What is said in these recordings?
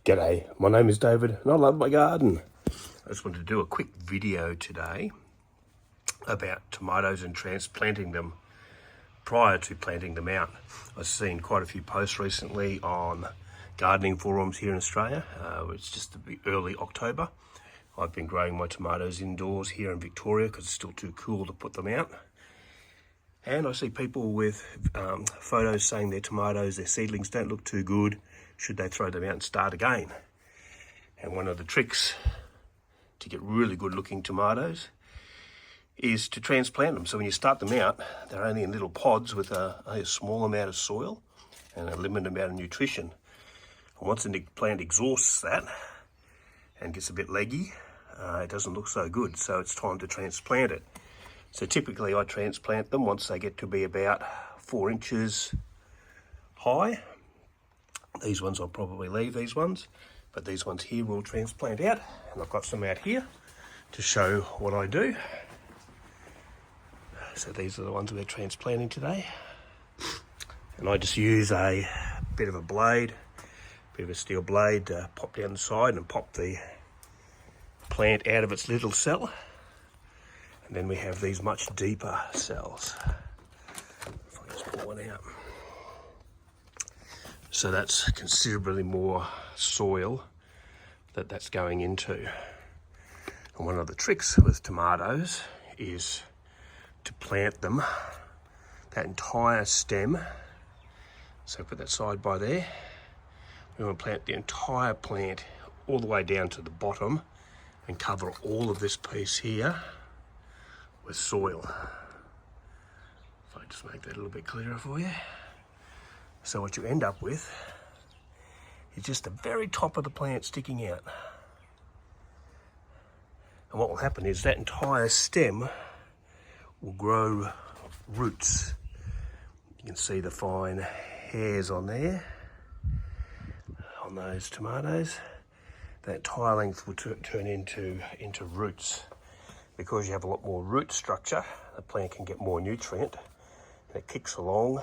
G'day, my name is David and I love my garden. I just wanted to do a quick video today about tomatoes and transplanting them prior to planting them out. I've seen quite a few posts recently on gardening forums here in Australia. It's just early October. I've been growing my tomatoes indoors here in Victoria because it's still too cool to put them out. And I see people with photos saying their tomatoes, their seedlings don't look too good. Should they throw them out and start again? And one of the tricks to get really good looking tomatoes is to transplant them. So when you start them out, they're only in little pods with a small amount of soil and a limited amount of nutrition. And once the plant exhausts that and gets a bit leggy, it doesn't look so good. So it's time to transplant it. So typically I transplant them once they get to be about 4 inches high. These ones I'll probably leave, these ones, but these ones here will transplant out. And I've got some out here to show what I do. So these are the ones we're transplanting today. And I just use a bit of a blade, bit of a steel blade to pop down the side and pop the plant out of its little cell. And then we have these much deeper cells. If I just pull one out. So that's considerably more soil that's going into. And one of the tricks with tomatoes is to plant them, that entire stem. So put that side by there. We want to plant the entire plant all the way down to the bottom and cover all of this piece here with soil. If I just make that a little bit clearer for you. So what you end up with is just the very top of the plant sticking out. And what will happen is that entire stem will grow roots. You can see the fine hairs on there, on those tomatoes. That entire length will turn into roots. Because you have a lot more root structure, the plant can get more nutrient and it kicks along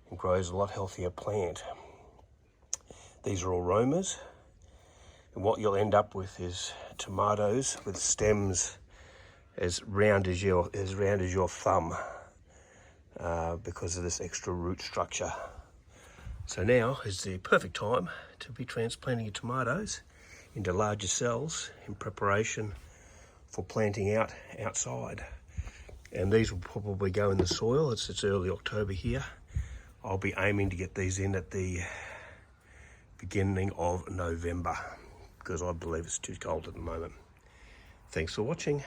and grows a lot healthier plant. These are all romas, and what you'll end up with is tomatoes with stems as round as your thumb because of this extra root structure. So now is the perfect time to be transplanting your tomatoes into larger cells in preparation for planting outside. And these will probably go in the soil. It's early October here. I'll be aiming to get these in at the beginning of November because I believe it's too cold at the moment. Thanks for watching.